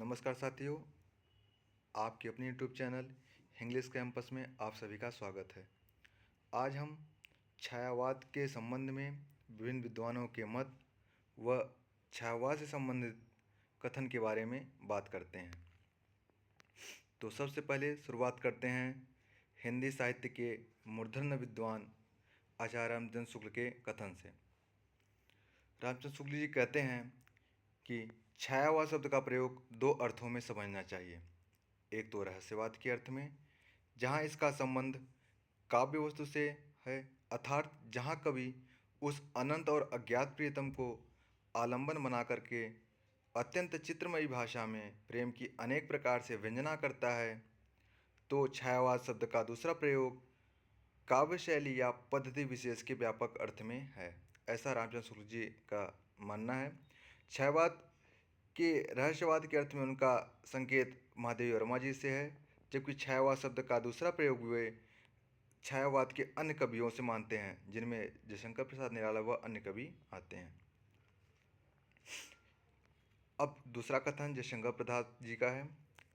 नमस्कार साथियों, आपकी अपनी यूट्यूब चैनल इंग्लिश कैंपस में आप सभी का स्वागत है। आज हम छायावाद के संबंध में विभिन्न विद्वानों के मत व छायावाद से संबंधित कथन के बारे में बात करते हैं। तो सबसे पहले शुरुआत करते हैं हिंदी साहित्य के मूर्धन्य विद्वान आचार्य रामचंद्र शुक्ल के कथन से। रामचंद्र शुक्ल जी कहते हैं कि छायावाद शब्द का प्रयोग दो अर्थों में समझना चाहिए। एक तो रहस्यवाद के अर्थ में, जहाँ इसका संबंध काव्य वस्तु से है, अर्थात जहाँ कवि उस अनंत और अज्ञात प्रियतम को आलंबन बना करके अत्यंत चित्रमयी भाषा में प्रेम की अनेक प्रकार से व्यंजना करता है। तो छायावाद शब्द का दूसरा प्रयोग काव्य शैली या पद्धति विशेष के व्यापक अर्थ में है, ऐसा रामचंद्र शुक्ल जी का मानना है। छायावाद के रहस्यवाद के अर्थ में उनका संकेत महादेवी वर्मा जी से है, जबकि छायावाद शब्द का दूसरा प्रयोग वे छायावाद के अन्य कवियों से मानते हैं, जिनमें जयशंकर प्रसाद निराला व अन्य कवि आते हैं। अब दूसरा कथन जयशंकर प्रसाद जी का है।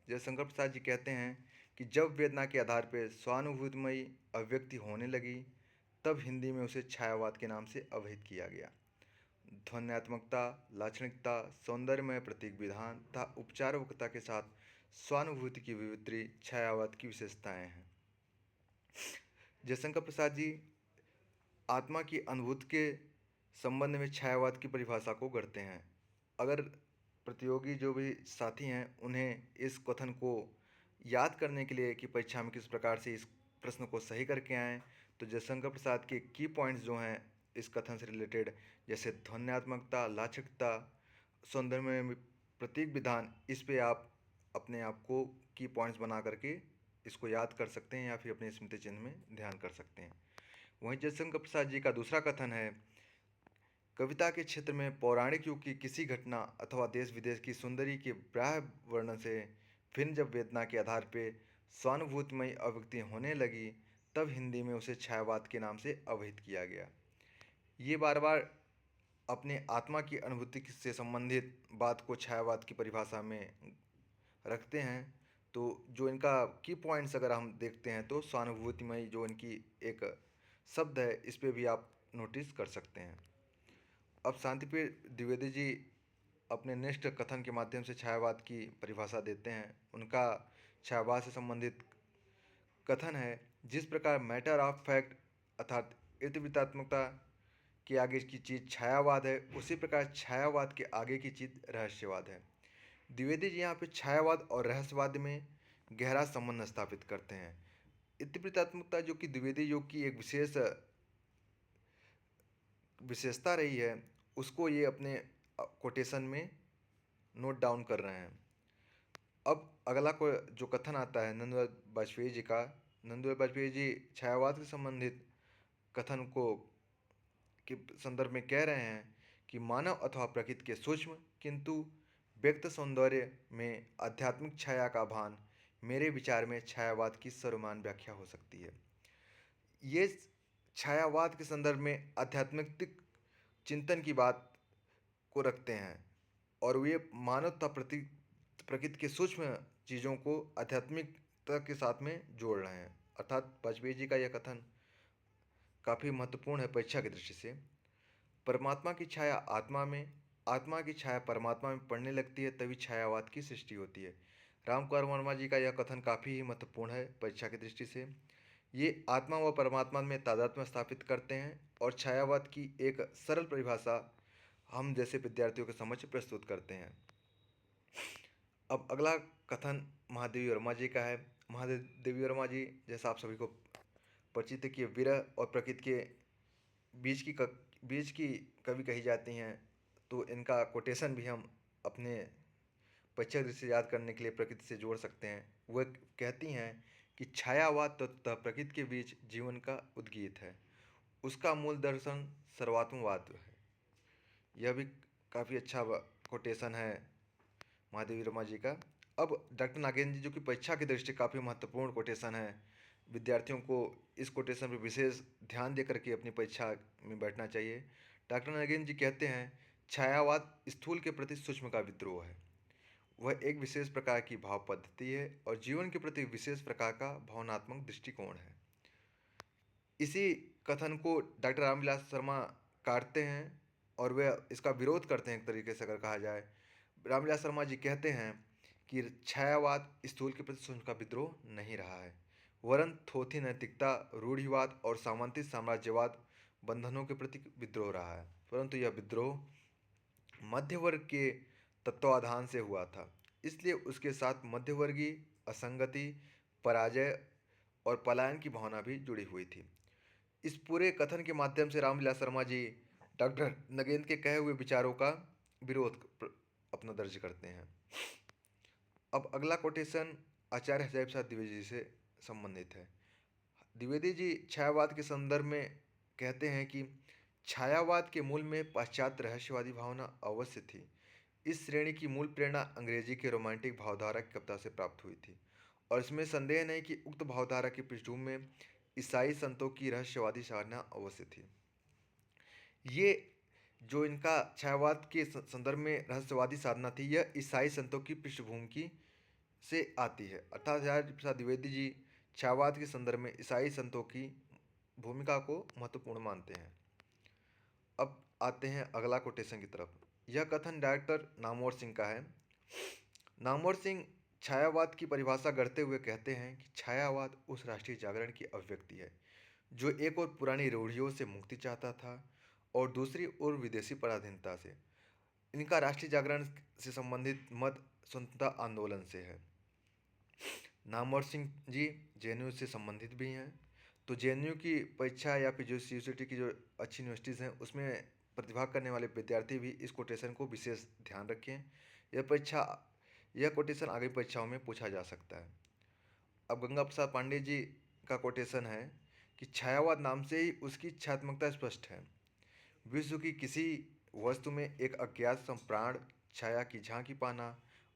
जयशंकर प्रसाद जी कहते हैं कि जब वेदना के आधार पर स्वानुभूतिमयी अभिव्यक्ति होने लगी, तब हिंदी में उसे छायावाद के नाम से अवहित किया गया। ध्वन्यात्मकता, लाक्षणिकता, सौंदर्यमय प्रतीक विधान तथा उपचारवकता के साथ स्वानुभूति की विविधता छायावाद की विशेषताएं हैं। जयशंकर प्रसाद जी आत्मा की अनुभूति के संबंध में छायावाद की परिभाषा को गढ़ते हैं। अगर प्रतियोगी जो भी साथी हैं उन्हें इस कथन को याद करने के लिए कि परीक्षा में किस प्रकार से इस प्रश्न को सही करके आएँ, तो जयशंकर प्रसाद के की पॉइंट्स जो हैं इस कथन से रिलेटेड, जैसे ध्वन्यात्मकता, लाक्षणिकता, सौंदर्य में प्रतीक विधान, इस पे आप अपने आप को की पॉइंट्स बना करके इसको याद कर सकते हैं या फिर अपने स्मृति चिन्ह में ध्यान कर सकते हैं। वहीं जयशंकर प्रसाद जी का दूसरा कथन है, कविता के क्षेत्र में पौराणिक युग की किसी घटना अथवा देश विदेश की सुंदरी के प्राय वर्णन से फिर जब वेदना के आधार पर स्वानुभूतिमयी अभिव्यक्ति होने लगी, तब हिंदी में उसे छायावाद के नाम से अवहित किया गया। ये बार बार अपने आत्मा की अनुभूति से संबंधित बात को छायावाद की परिभाषा में रखते हैं। तो जो इनका की पॉइंट्स अगर हम देखते हैं तो स्वानुभूतिमयी जो इनकी एक शब्द है, इस पे भी आप नोटिस कर सकते हैं। अब शांतिप्रिय द्विवेदी जी अपने नेक्स्ट कथन के माध्यम से छायावाद की परिभाषा देते हैं। उनका छायावाद से संबंधित कथन है, जिस प्रकार मैटर ऑफ फैक्ट अर्थात इतवितात्मकता के आगे की चीज़ छायावाद है, उसी प्रकार छायावाद के आगे की चीज़ रहस्यवाद है। द्विवेदी जी यहाँ पे छायावाद और रहस्यवाद में गहरा संबंध स्थापित करते हैं। इतवितात्मकता जो कि द्विवेदी योग की एक विशेषता रही है, उसको ये अपने कोटेशन में नोट डाउन कर रहे हैं। अब अगला को जो कथन आता है नंदलाल बाजपेयी जी का। नंदलाल बाजपेयी जी छायावाद से संबंधित कथन को के संदर्भ में कह रहे हैं कि मानव अथवा प्रकृति के सूक्ष्म किंतु व्यक्त सौंदर्य में आध्यात्मिक छाया का भान मेरे विचार में छायावाद की सर्वमान्य व्याख्या हो सकती है। ये छायावाद के संदर्भ में आध्यात्मिक चिंतन की बात को रखते हैं और वे मानव तथा प्रकृति के सूक्ष्म चीज़ों को आध्यात्मिकता के साथ में जोड़ रहे हैं। अर्थात वाजपेयी जी का यह कथन काफ़ी महत्वपूर्ण है परीक्षा की दृष्टि से। परमात्मा की छाया आत्मा में, आत्मा की छाया परमात्मा में पड़ने लगती है, तभी छायावाद की सृष्टि होती है। रामकुमार वर्मा जी का यह कथन काफ़ी ही महत्वपूर्ण है परीक्षा की दृष्टि से। ये आत्मा व परमात्मा में तादात्म्य स्थापित करते हैं और छायावाद की एक सरल परिभाषा हम जैसे विद्यार्थियों के समक्ष प्रस्तुत करते हैं। अब अगला कथन महादेवी वर्मा जी का है। महादेवी वर्मा जी जैसा आप सभी को परिचित है कि विरह और प्रकृति के बीच की कवि कही जाती हैं, तो इनका कोटेशन भी हम अपने परीक्षा दृष्टि से याद करने के लिए प्रकृति से जोड़ सकते हैं। वह कहती हैं कि छायावाद तथा प्रकृति के बीच जीवन का उद्गीत है, उसका मूल दर्शन सर्वात्मवाद है। यह भी काफ़ी अच्छा कोटेशन है महादेवी वर्मा जी का। अब डॉक्टर नागेंद्र जी जो कि परीक्षा की दृष्टि काफ़ी महत्वपूर्ण कोटेशन है, विद्यार्थियों को इस कोटेशन पर विशेष ध्यान दे करके अपनी परीक्षा में बैठना चाहिए। डॉक्टर नागेंद्र जी कहते हैं छायावाद स्थूल के प्रति सूक्ष्म का विद्रोह है। वह एक विशेष प्रकार की भाव पद्धति है और जीवन के प्रति विशेष प्रकार का भावनात्मक दृष्टिकोण है। इसी कथन को डॉक्टर रामविलास शर्मा काटते हैं और वे इसका विरोध करते हैं। एक तरीके से अगर कहा जाए, रामविलास शर्मा जी कहते हैं कि छायावाद स्थूल के प्रति सोच का विद्रोह नहीं रहा है, वरन थोथी नैतिकता, रूढ़िवाद और सामंती साम्राज्यवाद बंधनों के प्रति विद्रोह रहा है। परंतु यह विद्रोह मध्य वर्ग के तत्वाधान से हुआ था, इसलिए उसके साथ मध्यवर्गीय असंगति, पराजय और पलायन की भावना भी जुड़ी हुई थी। इस पूरे कथन के माध्यम से रामविलास शर्मा जी डॉक्टर नगेंद्र के कहे हुए विचारों का विरोध अपना दर्ज करते हैं। अब अगला कोटेशन आचार्य हजारी प्रसाद द्विवेदी जी से संबंधित है। द्विवेदी जी छायावाद के संदर्भ में कहते हैं कि छायावाद के मूल में पाश्चात्य रहस्यवादी भावना अवश्य थी। इस श्रेणी की मूल प्रेरणा अंग्रेजी के रोमांटिक भावधारा की कविता से प्राप्त हुई थी और इसमें संदेह नहीं कि उक्त भावधारा की पृष्ठभूमि में ईसाई संतों की रहस्यवादी साधना अवश्य थी। ये जो इनका छायावाद के संदर्भ में रहस्यवादी साधना थी, यह ईसाई संतों की पृष्ठभूमि की से आती है। अर्थात हजारी प्रसाद द्विवेदी जी छायावाद के संदर्भ में ईसाई संतों की भूमिका को महत्वपूर्ण मानते हैं। अब आते हैं अगला कोटेशन की तरफ। यह कथन डॉक्टर नामवर सिंह का है। नामवर सिंह छायावाद की परिभाषा करते हुए कहते हैं कि छायावाद उस राष्ट्रीय जागरण की अभिव्यक्ति है जो एक और पुरानी रूढ़ियों से मुक्ति चाहता था और दूसरी ओर विदेशी पराधीनता से। इनका राष्ट्रीय जागरण से संबंधित मत स्वतंत्रता आंदोलन से है। नामवर सिंह जी जेएनयू से संबंधित भी हैं, तो जेएनयू की परीक्षा या फिर जो यूनिवर्सिटी की जो अच्छी यूनिवर्सिटीज़ हैं उसमें प्रतिभाग करने वाले विद्यार्थी भी इस कोटेशन को विशेष ध्यान रखें। यह कोटेशन आगे परीक्षाओं में पूछा जा सकता है। अब गंगा प्रसाद पांडे जी का कोटेशन है कि छायावाद नाम से ही उसकी छायात्मकता स्पष्ट है। विश्व की किसी वस्तु में एक अज्ञात संप्राण छाया की झांकी पाना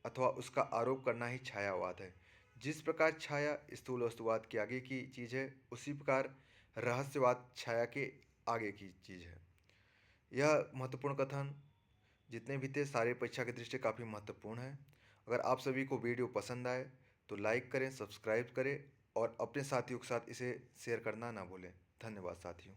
अथवा उसका आरोप करना ही छायावाद है। जिस प्रकार छाया स्थूल वस्तुवाद के आगे की चीज़ है, उसी प्रकार रहस्यवाद छाया के आगे की चीज़ है। यह महत्वपूर्ण कथन जितने भी थे सारे परीक्षा की दृष्टि काफ़ी महत्वपूर्ण है। अगर आप सभी को वीडियो पसंद आए तो लाइक करें, सब्सक्राइब करें और अपने साथियों के साथ इसे शेयर करना ना भूलें। धन्यवाद साथियों।